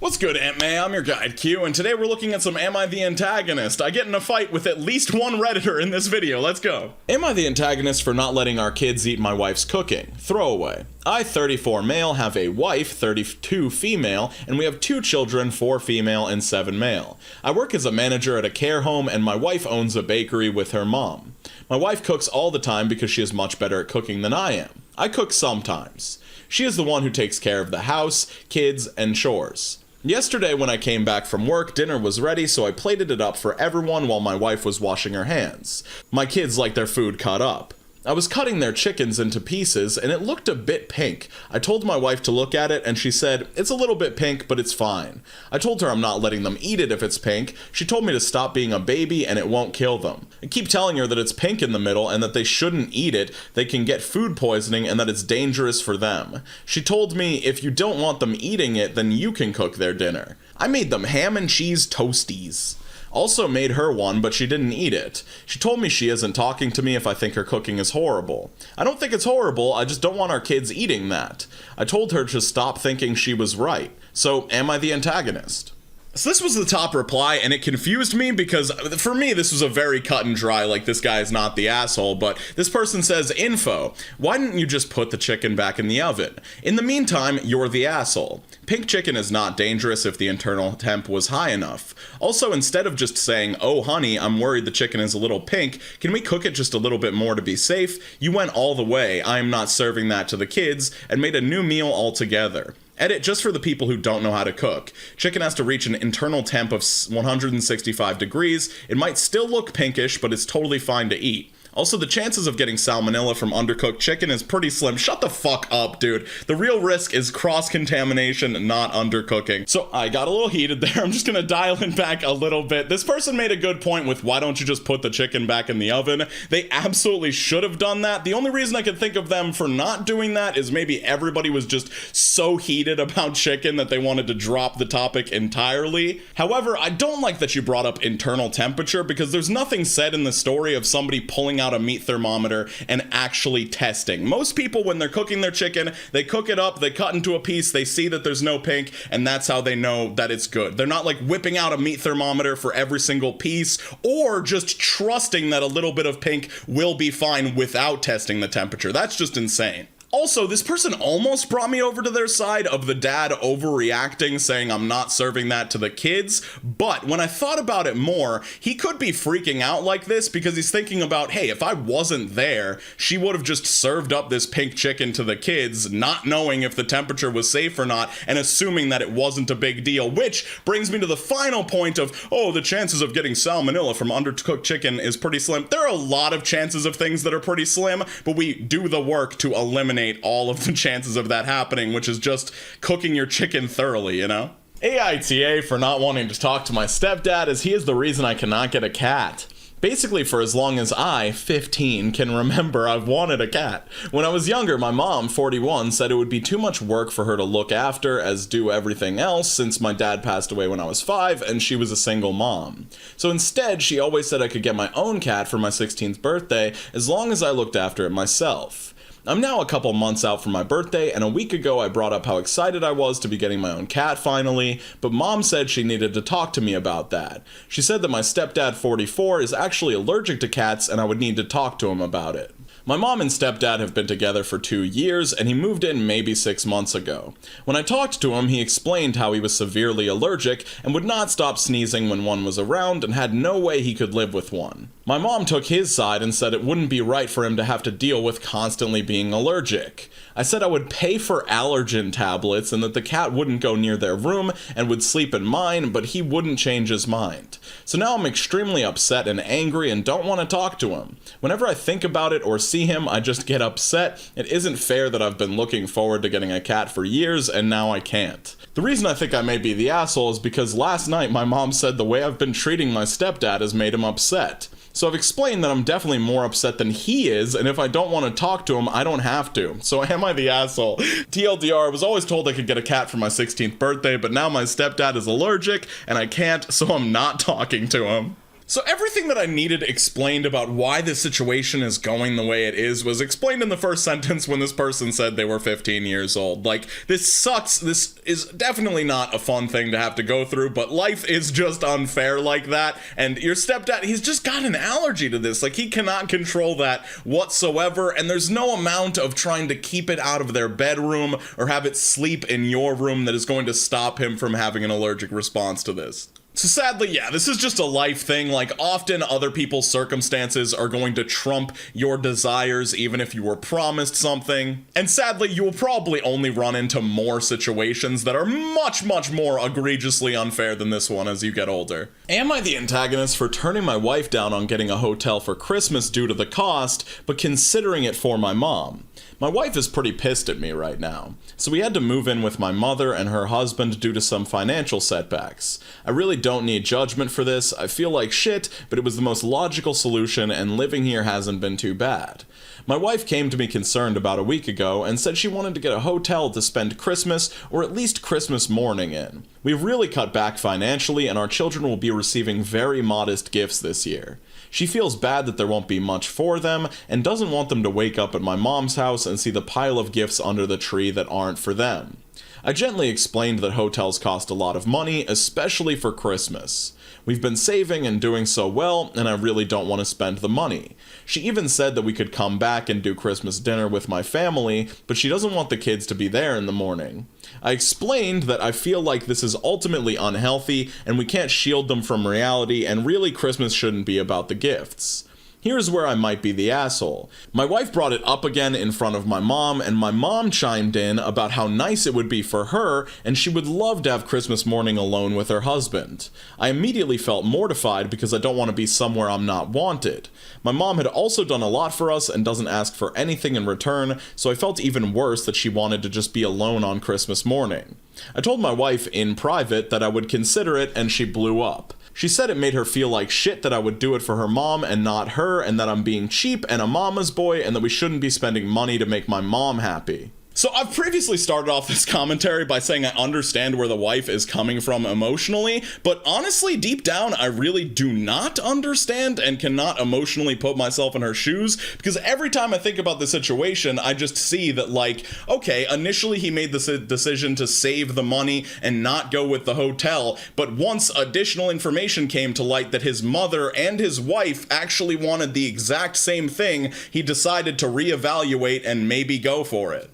What's good, Aunt May? I'm your guide, Q, and today we're looking at some Am I the Antagonist? I get in a fight with at least one Redditor in this video, let's go. Am I the antagonist for not letting our kids eat my wife's cooking? Throwaway. I, 34 male, have a wife, 32 female, and we have 2 children, 4 female and 7 male. I work as a manager at a care home, and my wife owns a bakery with her mom. My wife cooks all the time because she is much better at cooking than I am. I cook sometimes. She is the one who takes care of the house, kids, and chores. Yesterday when I came back from work, dinner was ready, so I plated it up for everyone while my wife was washing her hands. My kids like their food cut up. I was cutting their chickens into pieces, and it looked a bit pink. I told my wife to look at it, and she said, "It's a little bit pink, but it's fine." I told her I'm not letting them eat it if it's pink. She told me to stop being a baby and it won't kill them. I keep telling her that it's pink in the middle and that they shouldn't eat it, they can get food poisoning, and that it's dangerous for them. She told me, if you don't want them eating it, then you can cook their dinner. I made them ham and cheese toasties. Also made her one, but she didn't eat it. She told me she isn't talking to me if I think her cooking is horrible. I don't think it's horrible, I just don't want our kids eating that. I told her to stop thinking she was right. So, am I the antagonist? So this was the top reply, and it confused me because, for me, this was a very cut and dry, like, this guy is not the asshole, but this person says, info, why didn't you just put the chicken back in the oven? In the meantime, you're the asshole. Pink chicken is not dangerous if the internal temp was high enough. Also, instead of just saying, oh honey, I'm worried the chicken is a little pink, can we cook it just a little bit more to be safe? You went all the way, I am not serving that to the kids, and made a new meal altogether. Edit just for the people who don't know how to cook. Chicken has to reach an internal temp of 165 degrees. It might still look pinkish, but it's totally fine to eat. Also, the chances of getting salmonella from undercooked chicken is pretty slim. Shut the fuck up, dude. The real risk is cross-contamination, not undercooking. So I got a little heated there. I'm just gonna dial it back a little bit. This person made a good point with why don't you just put the chicken back in the oven? They absolutely should have done that. The only reason I could think of them for not doing that is maybe everybody was just so heated about chicken that they wanted to drop the topic entirely. However, I don't like that you brought up internal temperature because there's nothing said in the story of somebody pulling out a meat thermometer and actually testing. Most people, when they're cooking their chicken, they cook it up, they cut into a piece, they see that there's no pink, and that's how they know that it's good. They're not like whipping out a meat thermometer for every single piece, or just trusting that a little bit of pink will be fine without testing the temperature. That's just insane. Also, this person almost brought me over to their side of the dad overreacting, saying I'm not serving that to the kids, but when I thought about it more, he could be freaking out like this because he's thinking about, hey, if I wasn't there, she would have just served up this pink chicken to the kids, not knowing if the temperature was safe or not, and assuming that it wasn't a big deal, which brings me to the final point of, oh, the chances of getting salmonella from undercooked chicken is pretty slim. There are a lot of chances of things that are pretty slim, but we do the work to eliminate all of the chances of that happening, which is just cooking your chicken thoroughly, you know? AITA for not wanting to talk to my stepdad, as he is the reason I cannot get a cat. Basically, for as long as I, 15, can remember, I've wanted a cat. When I was younger, my mom, 41, said it would be too much work for her to look after as do everything else since my dad passed away when I was 5 and she was a single mom. So instead, she always said I could get my own cat for my 16th birthday as long as I looked after it myself. I'm now a couple months out from my birthday, and a week ago I brought up how excited I was to be getting my own cat finally, but mom said she needed to talk to me about that. She said that my stepdad, 44, is actually allergic to cats and I would need to talk to him about it. My mom and stepdad have been together for 2 years, and he moved in maybe 6 months ago. When I talked to him, he explained how he was severely allergic and would not stop sneezing when one was around and had no way he could live with one. My mom took his side and said it wouldn't be right for him to have to deal with constantly being allergic. I said I would pay for allergen tablets and that the cat wouldn't go near their room and would sleep in mine, but he wouldn't change his mind. So now I'm extremely upset and angry and don't want to talk to him. Whenever I think about it or see him, I just get upset. It isn't fair that I've been looking forward to getting a cat for years and now I can't. The reason I think I may be the asshole is because last night my mom said the way I've been treating my stepdad has made him upset. So I've explained that I'm definitely more upset than he is, and if I don't want to talk to him, I don't have to. So am I the asshole? TLDR, I was always told I could get a cat for my 16th birthday, but now my stepdad is allergic, and I can't, so I'm not talking to him. So everything that I needed explained about why this situation is going the way it is was explained in the first sentence when this person said they were 15 years old. Like, this sucks. This is definitely not a fun thing to have to go through, but life is just unfair like that. And your stepdad, he's just got an allergy to this. Like, he cannot control that whatsoever. And there's no amount of trying to keep it out of their bedroom or have it sleep in your room that is going to stop him from having an allergic response to this. So sadly, yeah, this is just a life thing. Like, often other people's circumstances are going to trump your desires even if you were promised something. And sadly, you will probably only run into more situations that are much, much more egregiously unfair than this one as you get older. Am I the antagonist for turning my wife down on getting a hotel for Christmas due to the cost, but considering it for my mom? My wife is pretty pissed at me right now, so we had to move in with my mother and her husband due to some financial setbacks. I really don't need judgment for this. I feel like shit, but it was the most logical solution, and living here hasn't been too bad. My wife came to me concerned about a week ago and said she wanted to get a hotel to spend Christmas or at least Christmas morning in. We've really cut back financially, and our children will be receiving very modest gifts this year. She feels bad that there won't be much for them and doesn't want them to wake up at my mom's house and see the pile of gifts under the tree that aren't for them. I gently explained that hotels cost a lot of money, especially for Christmas. We've been saving and doing so well, and I really don't want to spend the money. She even said that we could come back and do Christmas dinner with my family, but she doesn't want the kids to be there in the morning. I explained that I feel like this is ultimately unhealthy, and we can't shield them from reality, and really Christmas shouldn't be about the gifts. Here's where I might be the asshole. My wife brought it up again in front of my mom, and my mom chimed in about how nice it would be for her, and she would love to have Christmas morning alone with her husband. I immediately felt mortified because I don't want to be somewhere I'm not wanted. My mom had also done a lot for us and doesn't ask for anything in return, so I felt even worse that she wanted to just be alone on Christmas morning. I told my wife in private that I would consider it, and she blew up. She said it made her feel like shit that I would do it for her mom and not her, and that I'm being cheap and a mama's boy, and that we shouldn't be spending money to make my mom happy. So I've previously started off this commentary by saying I understand where the wife is coming from emotionally, but honestly, deep down, I really do not understand and cannot emotionally put myself in her shoes, because every time I think about the situation, I just see that, like, okay, initially he made the decision to save the money and not go with the hotel, but once additional information came to light that his mother and his wife actually wanted the exact same thing, he decided to reevaluate and maybe go for it.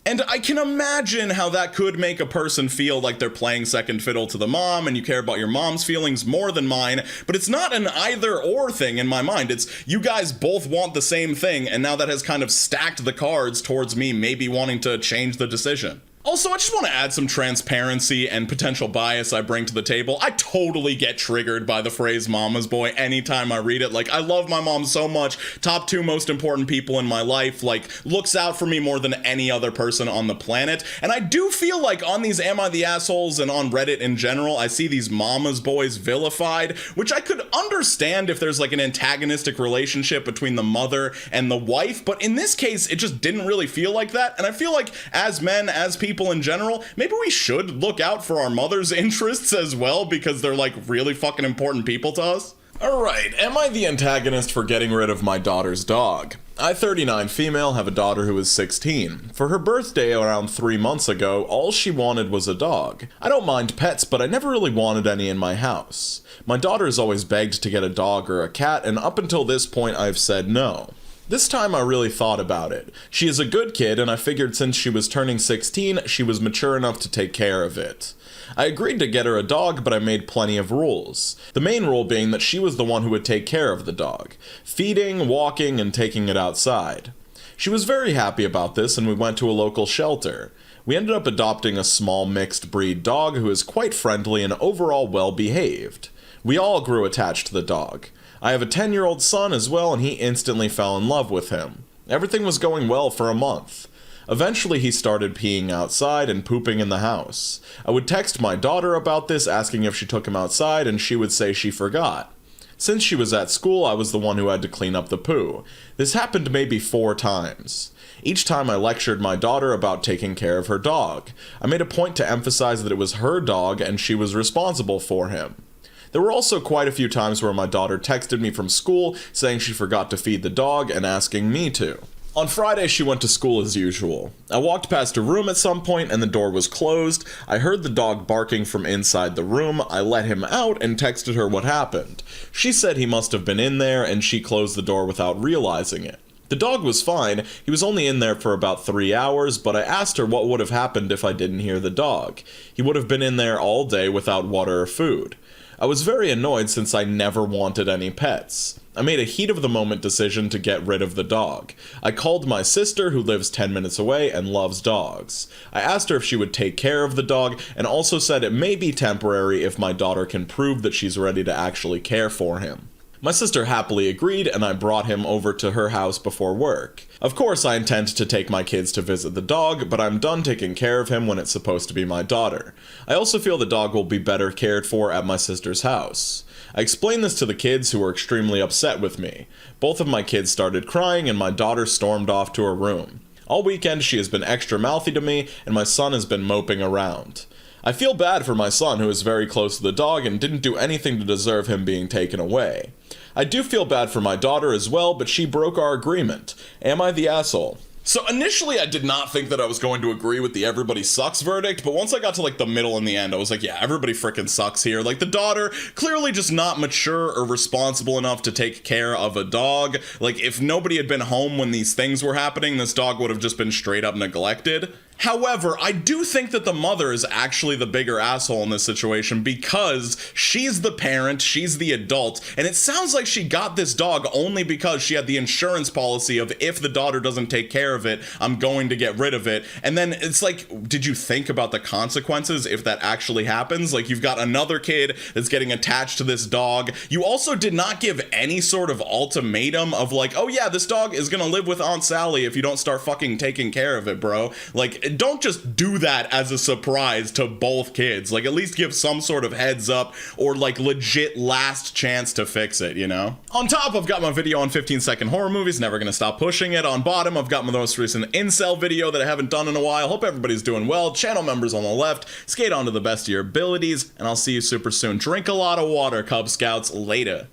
And I can imagine how that could make a person feel like they're playing second fiddle to the mom and you care about your mom's feelings more than mine, but it's not an either or thing in my mind. It's you guys both want the same thing, and now that has kind of stacked the cards towards me maybe wanting to change the decision. Also, I just want to add some transparency and potential bias I bring to the table. I totally get triggered by the phrase mama's boy anytime I read it. Like, I love my mom so much. Top 2 most important people in my life. Like, looks out for me more than any other person on the planet. And I do feel like on these Am I the Assholes and on Reddit in general, I see these mama's boys vilified, which I could understand if there's like an antagonistic relationship between the mother and the wife. But in this case, it just didn't really feel like that. And I feel like as men, as people in general, maybe we should look out for our mother's interests as well, because they're like really fucking important people to us. Alright, am I the antagonist for getting rid of my daughter's dog? I, 39 female, have a daughter who is 16. For her birthday around 3 months ago, all she wanted was a dog. I don't mind pets, but I never really wanted any in my house. My daughter's always begged to get a dog or a cat, and up until this point I've said no. This time I really thought about it. She is a good kid, and I figured since she was turning 16, she was mature enough to take care of it. I agreed to get her a dog, but I made plenty of rules. The main rule being that she was the one who would take care of the dog. Feeding, walking, and taking it outside. She was very happy about this, and we went to a local shelter. We ended up adopting a small mixed breed dog who is quite friendly and overall well behaved. We all grew attached to the dog. I have a 10-year-old son as well, and he instantly fell in love with him. Everything was going well for a month. Eventually he started peeing outside and pooping in the house. I would text my daughter about this, asking if she took him outside, and she would say she forgot. Since she was at school, I was the one who had to clean up the poo. This happened maybe 4 times. Each time I lectured my daughter about taking care of her dog. I made a point to emphasize that it was her dog and she was responsible for him. There were also quite a few times where my daughter texted me from school saying she forgot to feed the dog and asking me to. On Friday, she went to school as usual. I walked past her room at some point and the door was closed. I heard the dog barking from inside the room. I let him out and texted her what happened. She said he must have been in there and she closed the door without realizing it. The dog was fine. He was only in there for about 3 hours, but I asked her what would have happened if I didn't hear the dog. He would have been in there all day without water or food. I was very annoyed since I never wanted any pets. I made a heat-of-the-moment decision to get rid of the dog. I called my sister, who lives 10 minutes away and loves dogs. I asked her if she would take care of the dog, and also said it may be temporary if my daughter can prove that she's ready to actually care for him. My sister happily agreed, and I brought him over to her house before work. Of course, I intend to take my kids to visit the dog, but I'm done taking care of him when it's supposed to be my daughter. I also feel the dog will be better cared for at my sister's house. I explained this to the kids, who were extremely upset with me. Both of my kids started crying, and my daughter stormed off to her room. All weekend, she has been extra mouthy to me, and my son has been moping around. I feel bad for my son, who is very close to the dog and didn't do anything to deserve him being taken away. I do feel bad for my daughter as well, but she broke our agreement. Am I the asshole? So initially I did not think that I was going to agree with the everybody sucks verdict, but once I got to like the middle and the end, I was like, yeah, everybody frickin' sucks here. Like the daughter, clearly just not mature or responsible enough to take care of a dog. Like if nobody had been home when these things were happening, this dog would have just been straight up neglected. However, I do think that the mother is actually the bigger asshole in this situation because she's the parent, she's the adult, and it sounds like she got this dog only because she had the insurance policy of if the daughter doesn't take care of it, I'm going to get rid of it. And then it's like, did you think about the consequences if that actually happens? Like you've got another kid that's getting attached to this dog. You also did not give any sort of ultimatum of like, oh yeah, this dog is gonna live with Aunt Sally if you don't start fucking taking care of it, bro. Like, don't just do that as a surprise to both kids. Like, at least give some sort of heads up or like legit last chance to fix it, you know? On top, I've got my video on 15-second horror movies, never gonna stop pushing it. On bottom, I've got my most recent incel video that I haven't done in a while. Hope everybody's doing well. Channel members on the left, skate on to the best of your abilities, and I'll see you super soon. Drink a lot of water, Cub Scouts. Later.